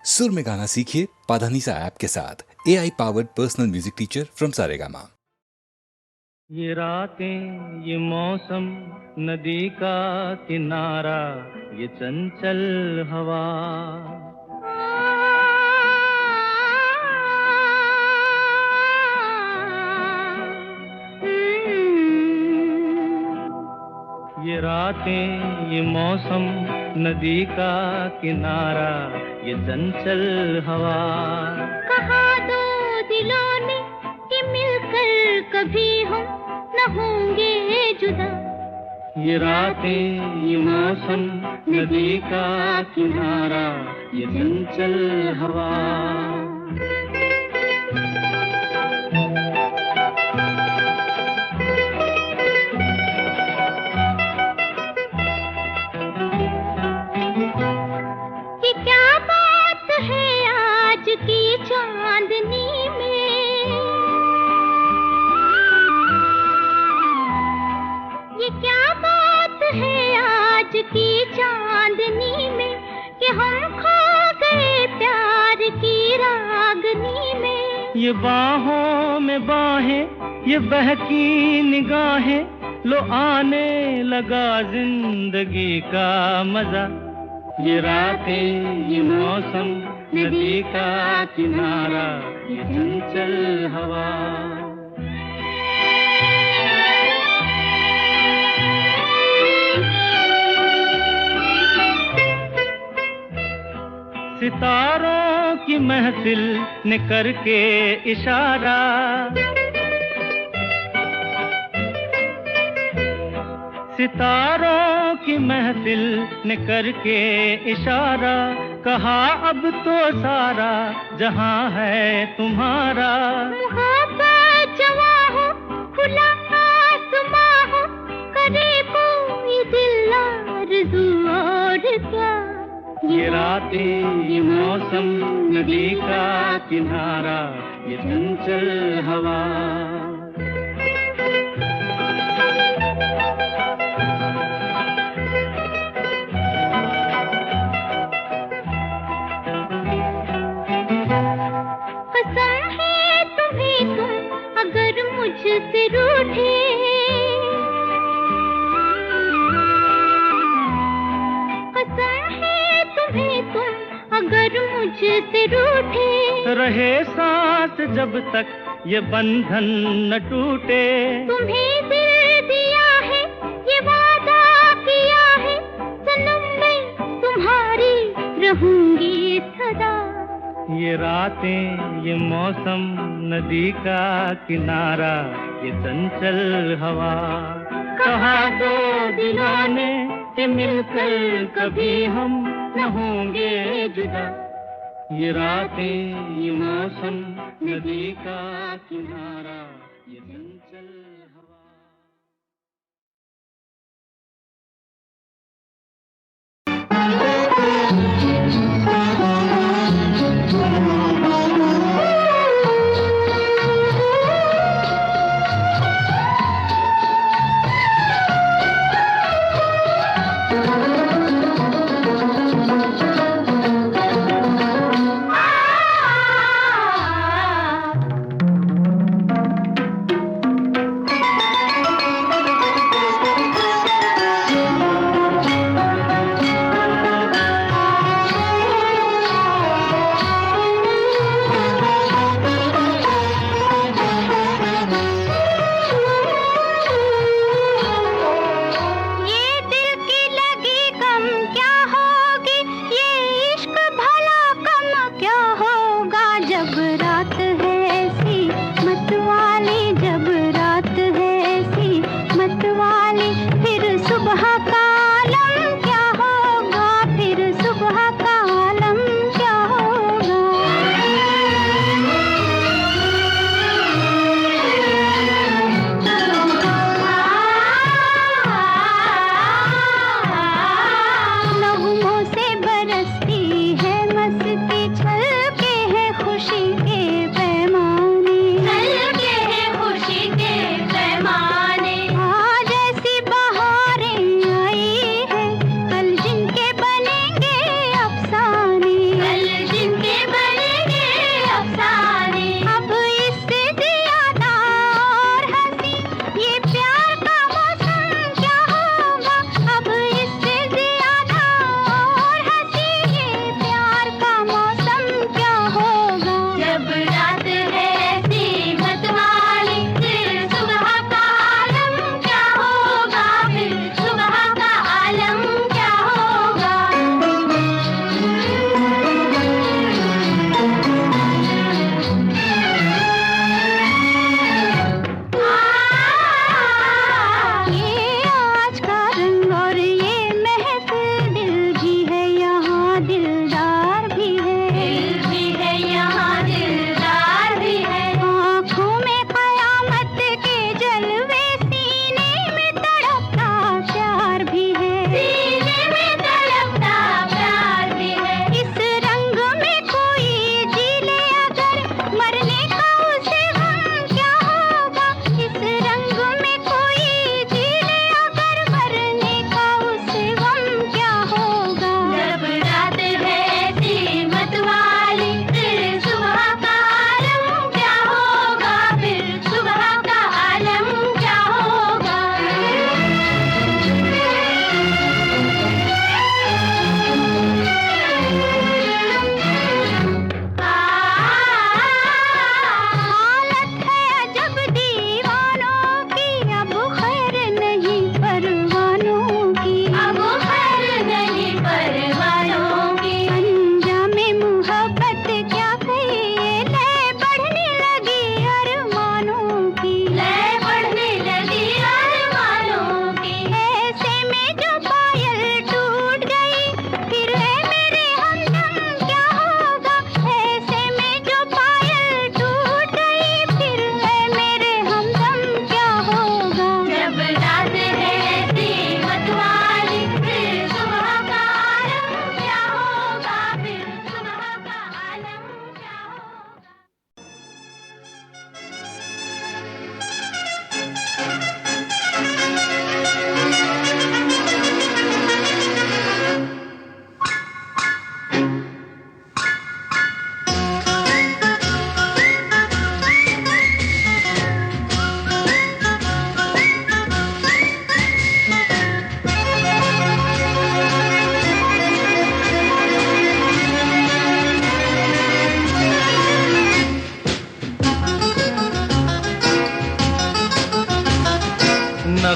सुर में गाना सीखिए पाधानीसा ऐप के साथ। AI powered personal music teacher from Saregama. ये रातें, ये मौसम, नदी का किनारा, ये चंचल हवा, ये रातें, ये मौसम, नदी का किनारा, ये चंचल हवा। कहा दो दिलों ने कि मिलकर कभी हम न होंगे जुदा। ये रातें, ये मौसम, नदी का किनारा, ये चंचल हवा। ये क्या बात है आज की चांदनी में, ये क्या बात है आज की चांदनी में कि हम खो गए प्यार की रागनी में। ये बाहों में बाहें, ये बहकी निगाहें, लो आने लगा जिंदगी का मजा। ये रातें, ये मौसम, नदी का किनारा, ये चंचल हवा। सितारों की महफिल ने करके इशारा, सितारों की महफिल ने करके इशारा, कहा अब तो सारा जहां है तुम्हारा। मोहब्बत जवां हो, खुला आसमां हो, करे कोई दिल आरज़ू और क्या। ये रातें, ये मौसम, नदी का किनारा, ये चंचल हवा। कसम है तुम्हें तुम अगर मुझसे रूठे, कसम है तुम्हें तुम अगर मुझसे रूठे, रहे सांस जब तक ये बंधन न टूटे। तुम्हें दिल दिया है, ये वादा किया है, सनम मैं तुम्हारी रहूंगी सदा। ये रातें, ये मौसम, नदी का किनारा, ये चंचल हवा। कहा दो दिलों ने कि मिलकर कभी हम न होंगे जुदा। ये रातें, ये मौसम, नदी का किनारा, ये चंचल हवा।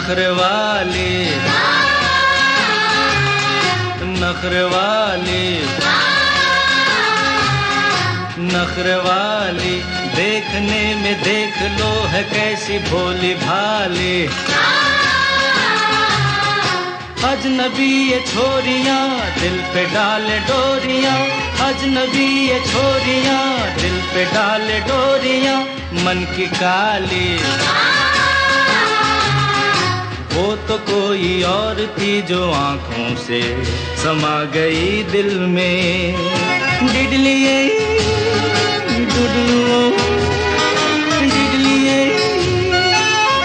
नखरे वाली नखरे वाली नखरे वाली, देखने में देख लो है कैसी भोली भाली। अजनबी ये छोरियां दिल पे डाले डोरियां, अजनबी ये छोरियां दिल पे डाले डोरियां, मन की काली। वो तो कोई और थी जो आंखों से समा गई दिल में। डिडलिए डुडलू डिडलिए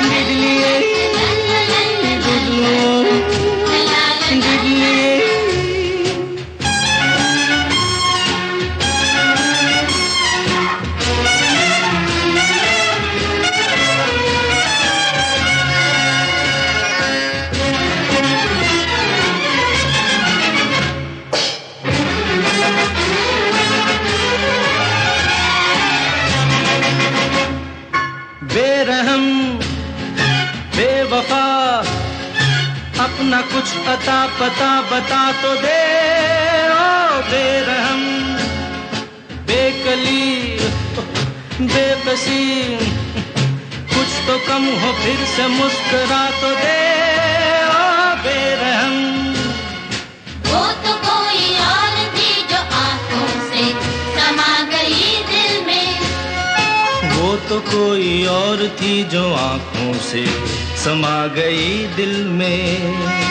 डिडलिए डुडलू डिडलिए। बेरहम बेवफा अपना कुछ अता पता बता तो दे। ओ बेरहम बेकली बेबसी, कुछ तो कम हो फिर से मुस्कुरा तो दे। ओ बेरहम वो तो कोई और थी जो आंखों से समा गई दिल में। वो तो कोई और थी जो आंखों से समा गई दिल में।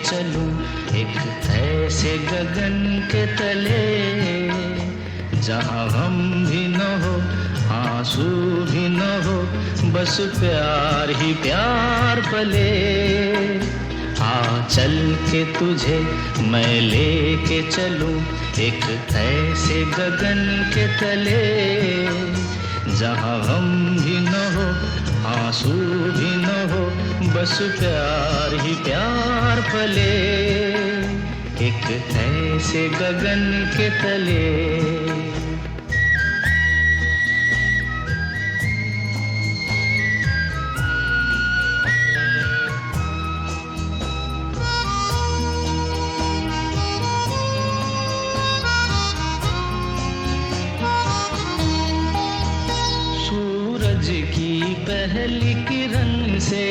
चलूं एक ऐसे गगन के तले, जहां हम भी न हो आंसू भी न हो, बस प्यार ही प्यार पले। आ चल के तुझे मैं लेके चलूं एक ऐसे गगन के तले, जहां हम भी न हो आंसू भी न हो, बस प्यार ही प्यार पले। एक ऐसे गगन के तले। सूरज की पहली किरण से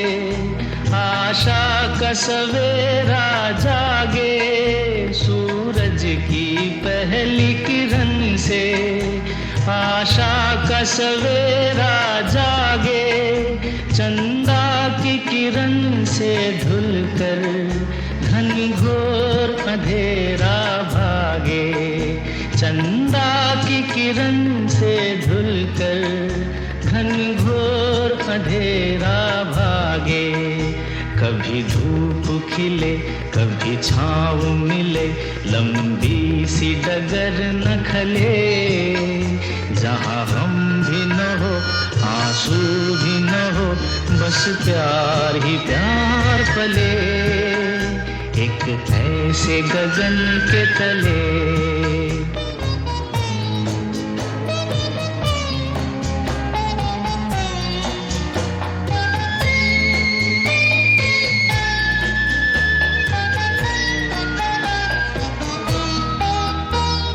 आशा का सवेरा जागे। सूरज की पहली किरण से आशा का सवेरा जागे। चंदा की किरण से धुलकर घनघोर अंधेरा भागे। चंदा की किरण से धुलकर घनघोर अंधेरा भागे। कभी धूप खिले कभी छाँव मिले, लंबी सी डगर न खले। जहाँ हम भी न हो आंसू भी न हो, बस प्यार ही प्यार पले। एक ऐसे गगन के तले।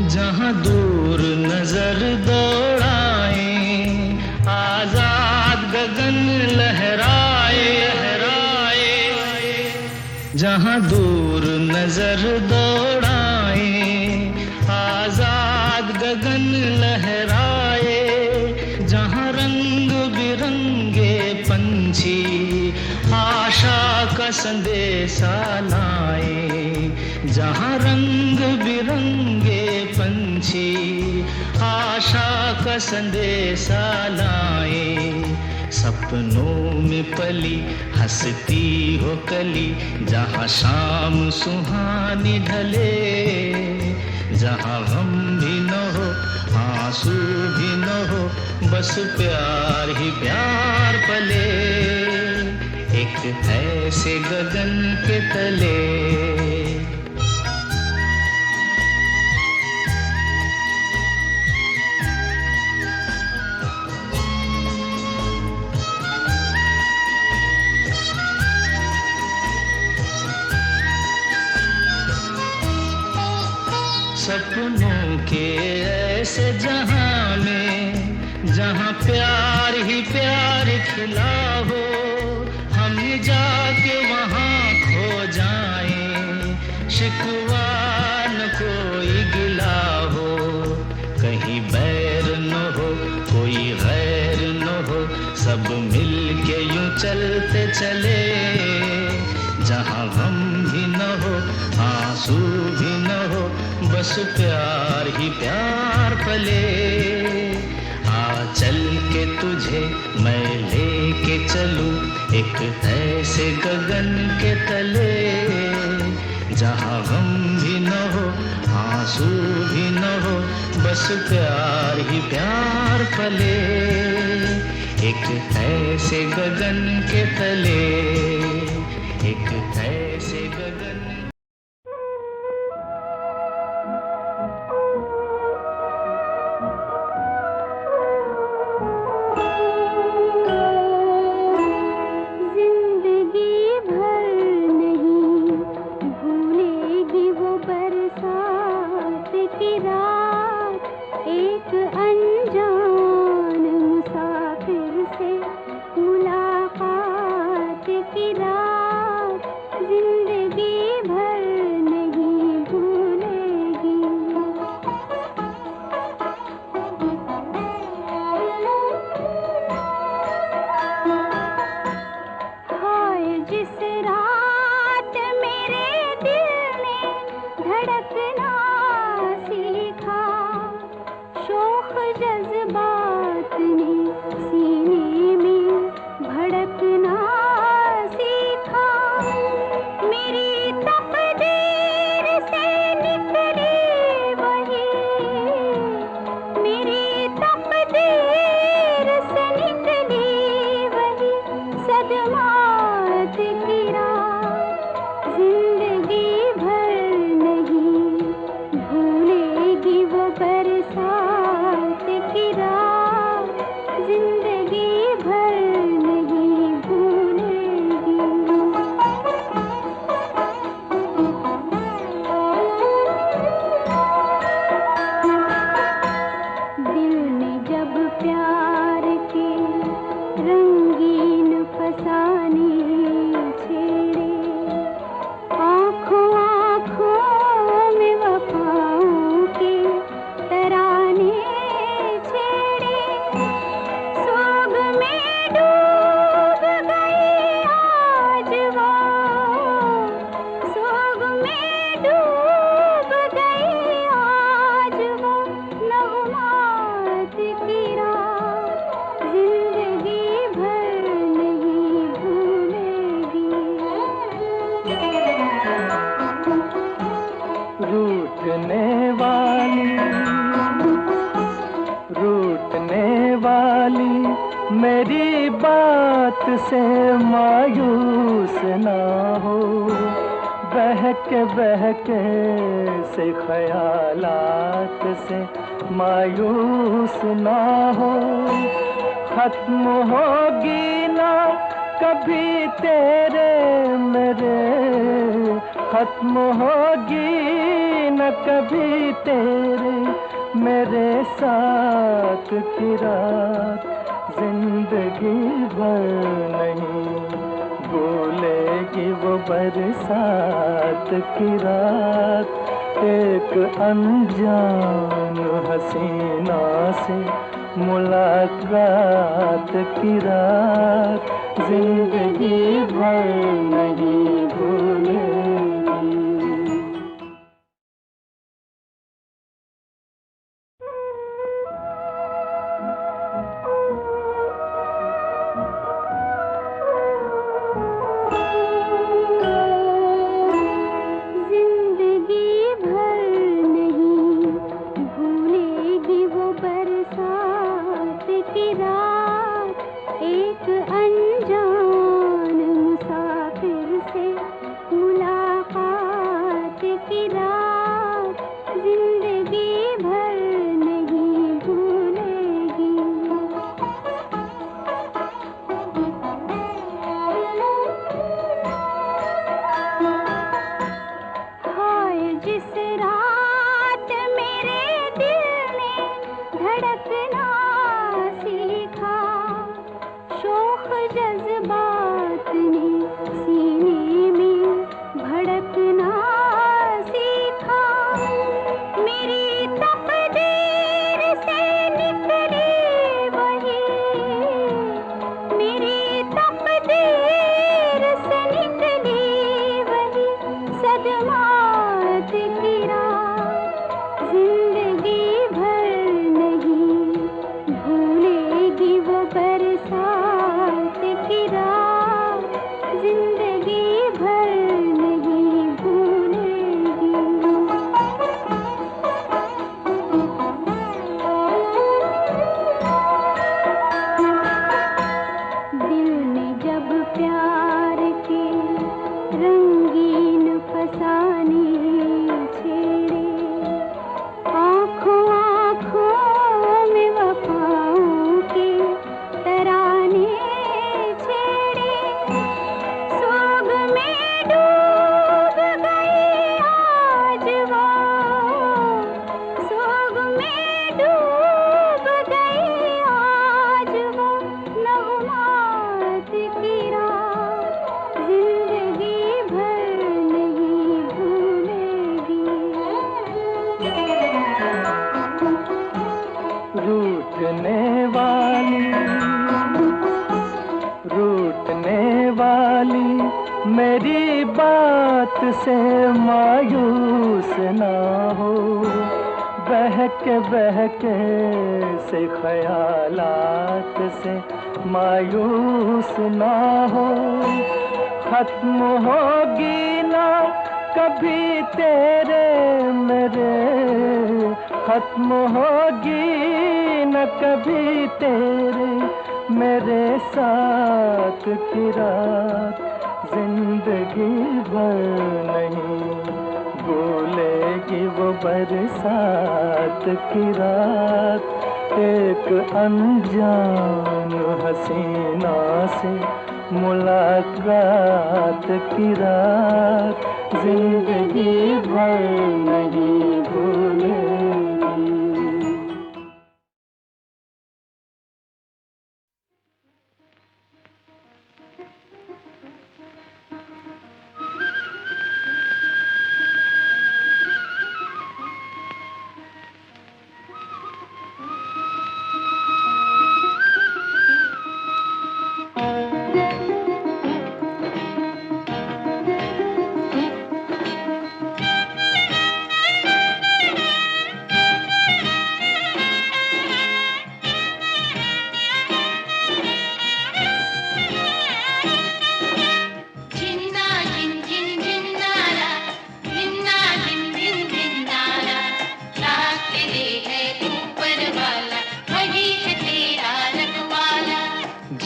जहाँ दूर नजर दौड़ाए, आजाद गगन लहराए लहराए। जहाँ दूर नजर दौड़ाए, आजाद गगन लहराए। जहाँ रंग बिरंगे पंछी आशा का संदेशा लाए जहाँ रंग बिरंगे पंछी, आशा का संदेशा लाए। सपनों में पली हंसती हो कली, जहाँ शाम सुहानी ढले, जहाँ गम भी न हो आंसू भी न हो, बस प्यार ही प्यार पले एक ऐसे गगन के तले। सपनों के ऐसे जहां में, जहां प्यार ही प्यार खिला हो, हम जाके वहां खो जाएं, शिकवा न कोई गिला हो, कहीं बैर न हो कोई गैर न हो, सब मिल के यूं चलते चले, जहां गम भी न हो आंसू भी न हो, बस प्यार ही प्यार पले। आ चल के तुझे मैं लेके चलूं एक ऐसे गगन के तले, जहाँ गम भी न हो आंसू भी न हो, बस प्यार ही प्यार पले एक ऐसे गगन के तले, एक ऐसे गगन। मेरी बात से मायूस ना हो, बहके बहके से ख्यालात से मायूस ना हो। खत्म होगी ना कभी तेरे मेरे, खत्म होगी न कभी तेरे मेरे साथ की रात, जिंदगी भर नहीं भूलेगी वो बरसात की रात। एक अनजान हसीना से मुलाकात की रात जिंदगी भर नहीं भूलेगी। रूठने वाली मेरी बात से मायूस ना हो, बहके बहके से ख्यालात से मायूस ना हो। खत्म होगी ना कभी तेरे मेरे, खत्म होगी न कभी तेरे मेरे साथ की रात, जिंदगी भर नहीं भूलेगी वो बरसात की रात। एक अनजान हसीना से मुलाकात की रात, जिंदगी भर नहीं भूलेगी।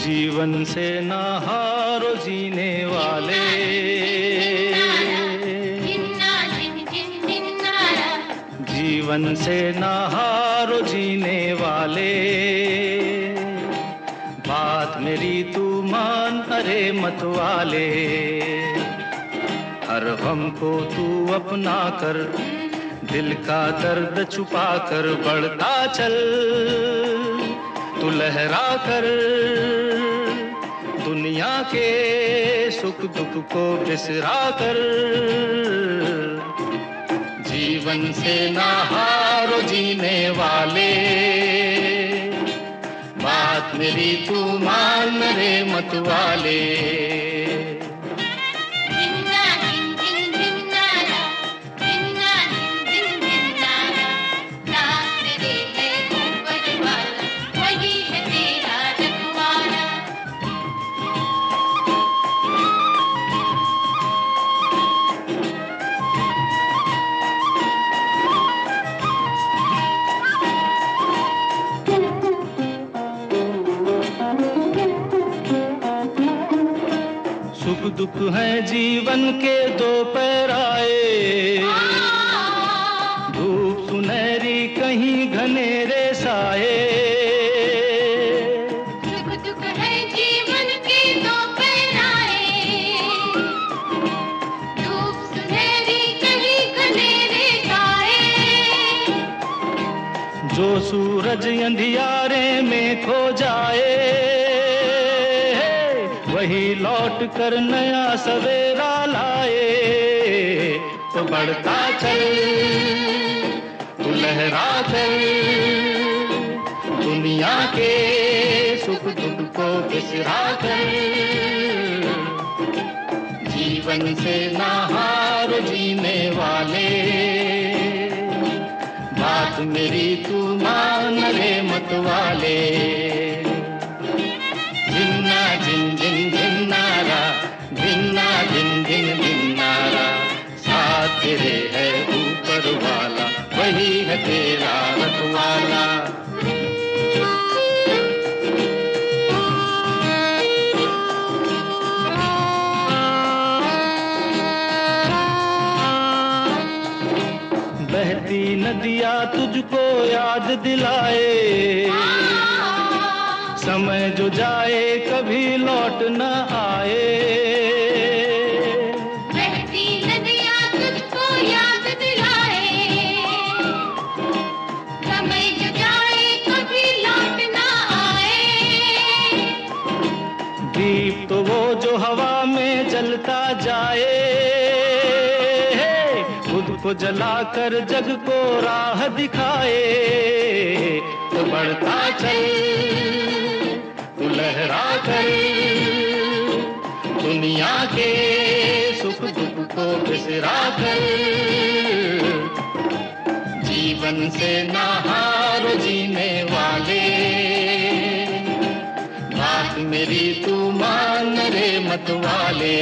जीवन से ना हारो जीने वाले, जीवन से ना हारो जीने वाले। बात मेरी तू मान अरे मत वाले, हर गम को तू अपना कर, दिल का दर्द छुपा कर बढ़ता चल। तू लहरा कर दुनिया के सुख दुख को बिसरा कर। जीवन से ना हारो जीने वाले, बात मेरी तू मान रे मतवाले। जिन्ना जिन जिन जिन्नारा, जिन्ना जिन जिन जिन्नारा, नाम तेरे है ऊपर वाला, वही है तेरा रखवाला। सुख दुख है जीवन के दो पैराए, धूप सुनहरी कहीं घनेरे साए। सुख दुख है जीवन के दो पैराए, धूप सुनहरी कहीं घनेरे छाए। जो सूरज अंधियारे में खो जाए, वही लौट कर नया सवेरा लाए। तो बढ़ता चल तू लहरा चल, दुनिया के सुख दुख को बिसरा कर। जीवन से ना हार जीने वाले, बात मेरी तू मान रे मतवाले। जिन्ना जिन जिन जिन्नारा, जिन्ना जिन जिन जिन्नारा, साथ तेरे है ऊपर वाला, वही है तेरा रखवाला। बहती नदियाँ तुझको याद दिलाए, समय जो जाए कभी लौट न आए। बहती नदियाँ तुझको याद दिलाए, समय जो जाए कभी लौट ना आए। दीप तो वो जो हवा में जलता जाए, खुद को जलाकर जग को राह दिखाए। तो बढ़ता चल तू लहरा कर, दुनिया के सुख दुख को बिसरा कर। जीवन से ना हारो जीने वाले, बात मेरी तू मान रे मतवाले।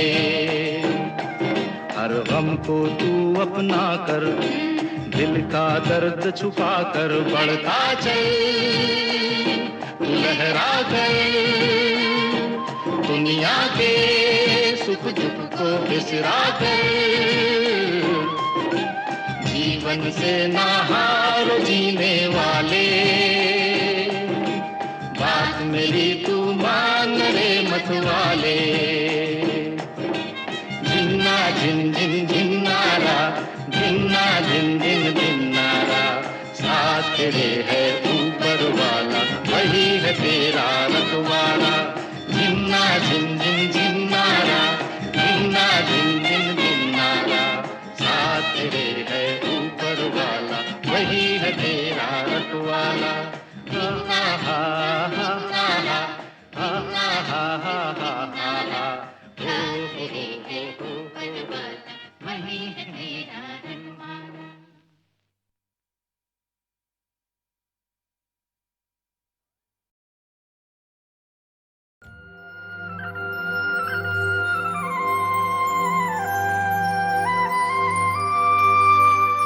हर गम को तू अपना कर, दिल का दर्द छुपा कर। बढ़ता चल तू लहरा कर, दुनिया के सुख दुख को बिसरा कर। जीवन से ना हारो जीने वाले, बात मेरी तू मान रे मतवाले। जिन्ना जिन जिन जिन्नारा, जिन्ना जिन जिन जिन्नारा, साथ तेरे है ऊपर वाला, वही है तेरा रखवाला। जिन्ना जिन जिन जिन्नारा, जिन्ना जिन जिन जिन्नारा, साथ तेरे है ऊपर वाला, वही है तेरा रखवाला। हा हा हा हा हा हा हा हा हा हा हा। वही है तेरा रखवाला।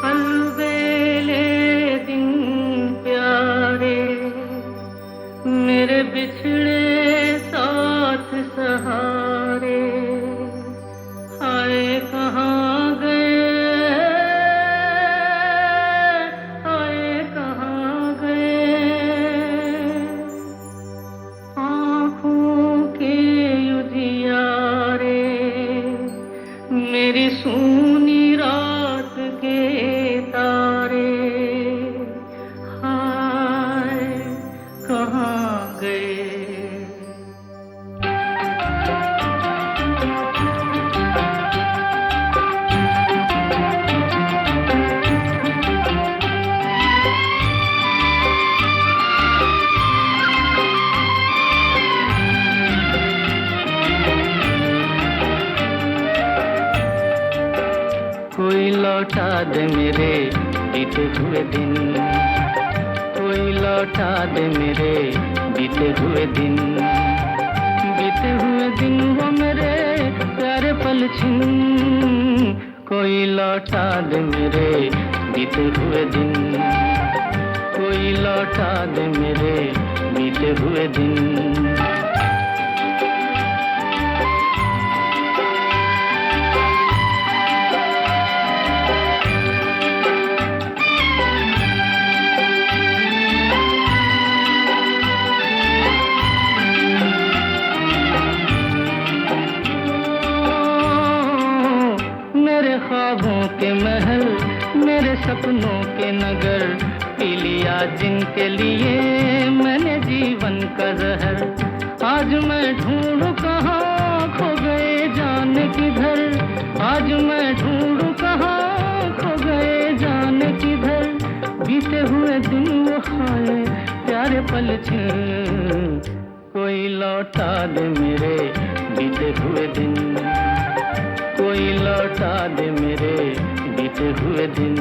अलबेले दिन प्यारे, मेरे बिछड़े साथ सहारे, हाय कहाँ गए, हाय कहाँ गए। आँखों के उजियारे, मेरी सूनी रात के तारे, हाय कहाँ गए। कोई लौटा दे मेरे बीते हुए दिन, कोई लौटा दे मेरे बीते हुए दिन, बीते हुए दिन वो मेरे प्यारे पल छिन, कोई लौटा दे मेरे बीते हुए दिन, कोई लौटा दे मेरे बीते हुए दिन। ख्वाबों के महल, मेरे सपनों के नगर, पी लिया जिनके लिए मैंने जीवन का जहर। आज मैं ढूंढूं कहाँ खो गए जाने किधर, आज मैं ढूंढूं कहाँ खो गए जाने किधर, बीते हुए दिन वो खाए प्यारे पल छिन, कोई लौटा दे मेरे बीते हुए दिन, कोई लौटा दे मेरे बीते हुए दिन।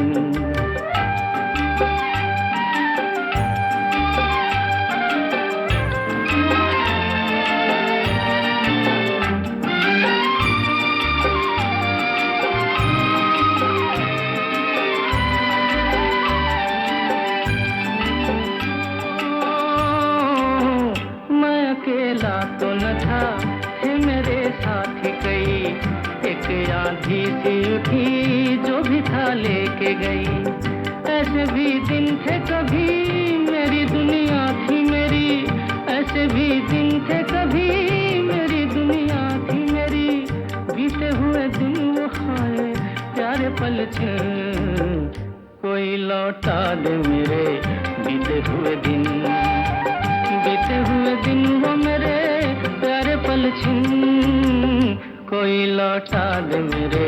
मैं अकेला तो न था, थे मेरे साथी कई, एक आंधी सी उठी जो भी था लेके गई। ऐसे भी दिन थे कभी मेरी दुनिया थी मेरी, ऐसे भी दिन थे कभी मेरी दुनिया थी मेरी, बीते हुए दिन वो खाए प्यारे पल छिन, कोई लौटा दे मेरे बीते हुए दिन, बीते हुए दिन वो मेरे प्यारे पल छिन, कोई लौटा दे मेरे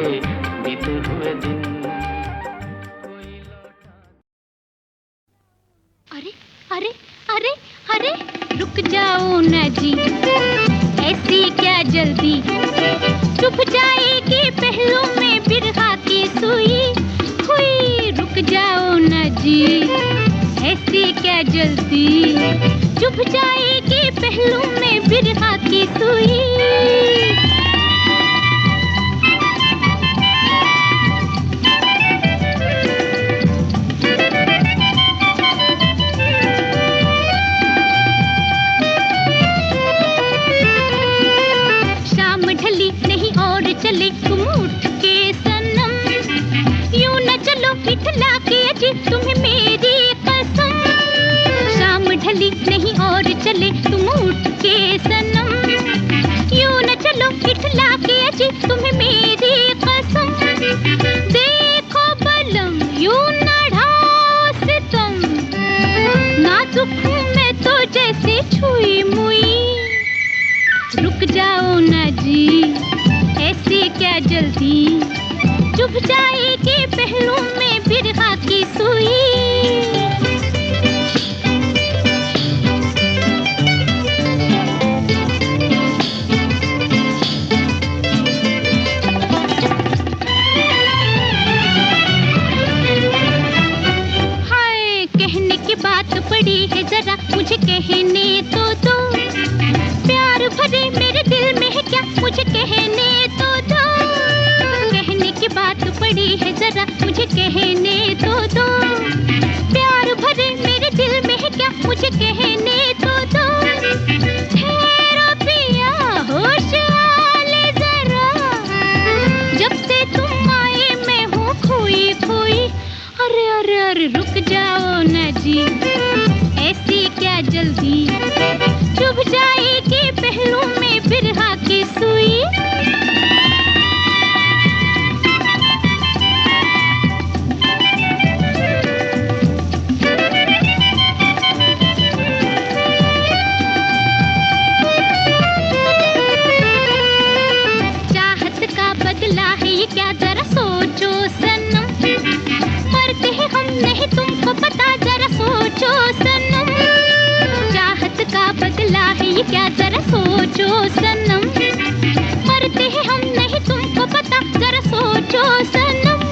बीते हुए दिन, कोई लौटा। अरे अरे अरे अरे रुक जाओ ना जी, ऐसी क्या जल्दी, चुप जाएगी पहलू में बिरहा की सुई, हुई रुक जाओ ना जी, ऐसी क्या जल्दी, चुप जाएगी पहलू में बिरहा की सुई। चले तुम उठ के सनम, यूं न चलो इठला के अजी तुम्हें मेरी कसम, शाम ढली नहीं और चले तुम उठ के सनम, यूं न चलो इठला के अजी तुम्हें मेरी कसम। देखो बलम यूं न ढाओ सितम, नाजुक हूँ मैं तो जैसे छुई मुई, रुक जाओ ना जी, ऐसी क्या जल्दी, चुभ जाएगी पहलू में बिरहा की सुई। हाय कहने की बात पड़ी है जरा मुझे कहने तो दो, प्यार भरे मेरे दिल में है क्या मुझे कहने तो दो, कहने की बात पड़ी है जरा मुझे कहने तो दो, प्यार भरे मेरे दिल में है क्या मुझे कहने तो दो। ठहरो पिया होश आले जरा, जब से तुम आए मैं हूँ खोई खोई, अरे अरे अरे रुक जाओ ना जी, ऐसी क्या जल्दी, चुभ जाएगी पहलू में बिरहा की सुई। चाहत का बदला है ये क्या जरा सोचो सनम, मरते हैं हम नहीं तुमको पता जरा सोचो सनम, चाहत का बदला है ये क्या जरा सोचो सनम, मरते हैं हम नहीं तुमको पता जरा सोचो सनम।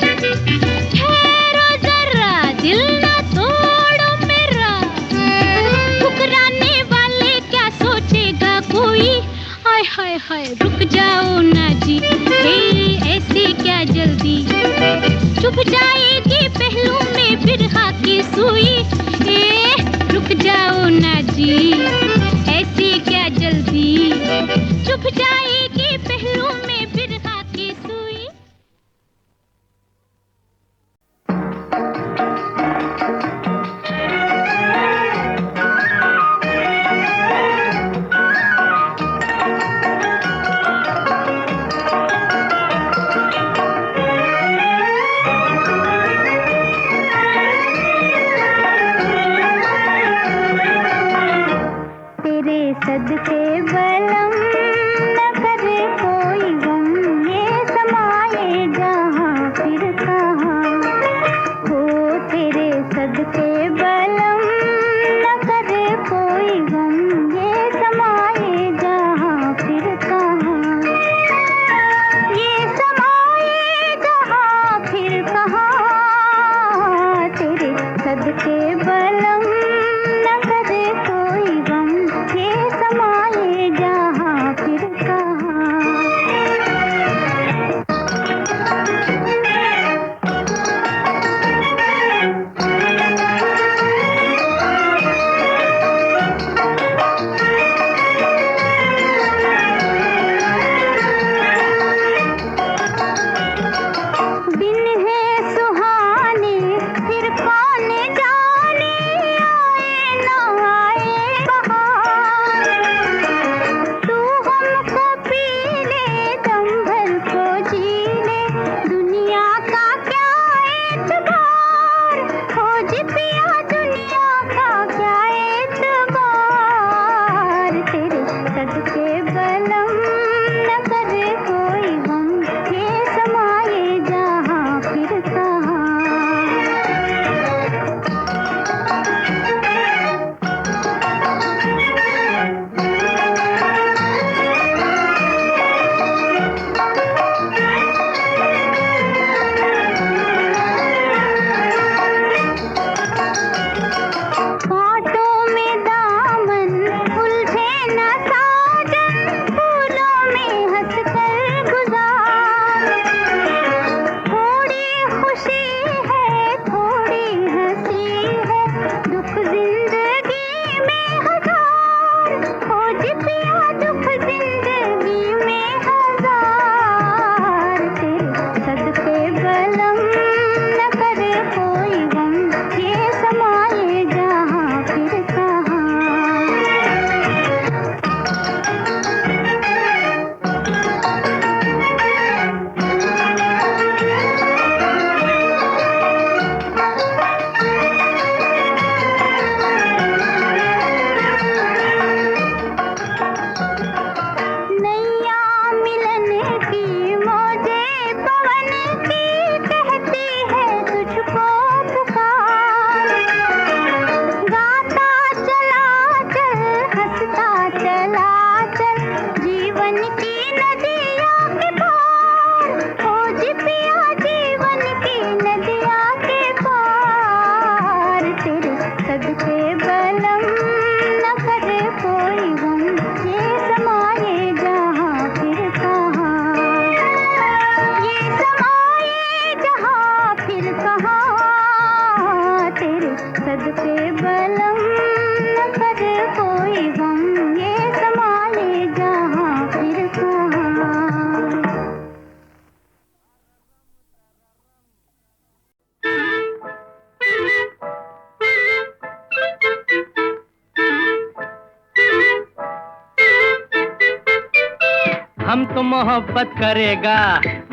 तो मोहब्बत करेगा,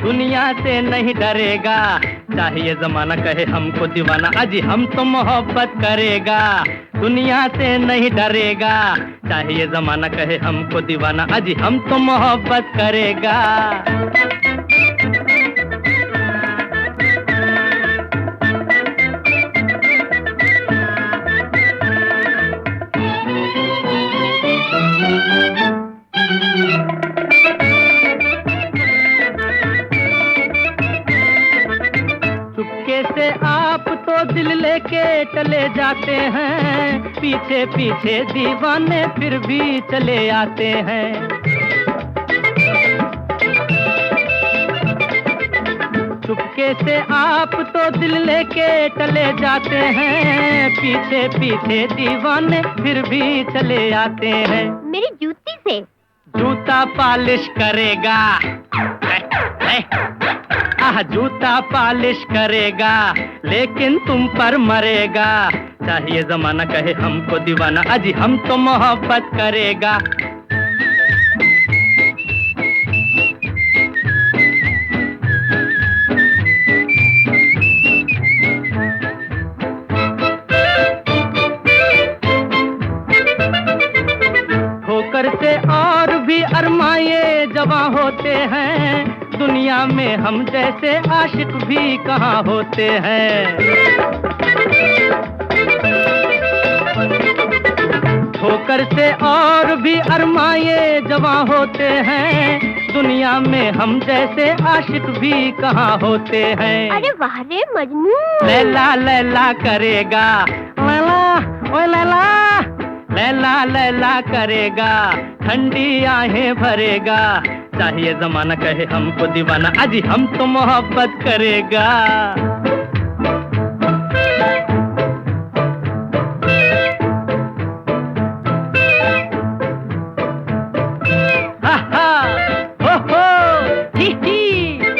दुनिया से नहीं डरेगा। चाहिए जमाना कहे हमको दीवाना, अजी हम तो मोहब्बत करेगा, दुनिया से नहीं डरेगा। चाहिए जमाना कहे हमको दीवाना, अजी हम तो मोहब्बत करेगा। चुपके से आप तो दिल लेके चले जाते हैं, पीछे पीछे दीवाने फिर भी चले आते हैं। चुपके से आप तो दिल लेके चले जाते हैं, पीछे पीछे दीवाने फिर भी चले आते हैं। मेरी जूती से जूता पालिश करेगा, आह जूता पालिश करेगा, लेकिन तुम पर मरेगा। चाहिए जमाना कहे हमको दीवाना, अजी हम तो मोहब्बत करेगा। ठोकर से और भी अरमाए जवां होते हैं, दुनिया में हम जैसे आशिक भी कहाँ होते हैं। ठोकर से और भी अरमाए जवां होते हैं, दुनिया में हम जैसे आशिक भी कहाँ होते हैं। अरे वाह रे मजनू, लैला लैला करेगा, लैला ओ लैला, लैला लैला करेगा, ठंडी आहें भरेगा। चाहिए जमाना कहे हमको दीवाना, अजी हम तो मोहब्बत करेगा। हा हा हो ही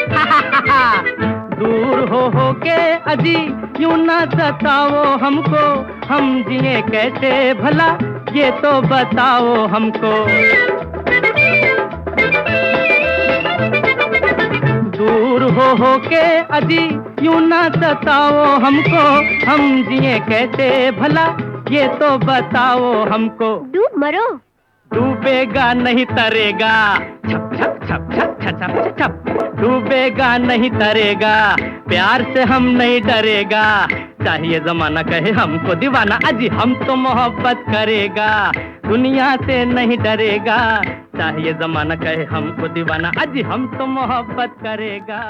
हा हा हा। दूर हो के अजी यूं ना सताओ हमको, हम जिए कैसे भला ये तो बताओ हमको। दूर हो के अजी यूं ना सताओ हमको, हम जिए कैसे भला ये तो बताओ हमको। डूब मरो, डूबेगा नहीं तरेगा, छप छप छप छप छप छप छप। डूबेगा नहीं तरेगा, प्यार से हम नहीं डरेगा। चाहिए जमाना कहे हमको दीवाना, अजी हम तो मोहब्बत करेगा, दुनिया से नहीं डरेगा। चाहिए जमाना कहे हमको दीवाना, अजी हम तो मोहब्बत करेगा।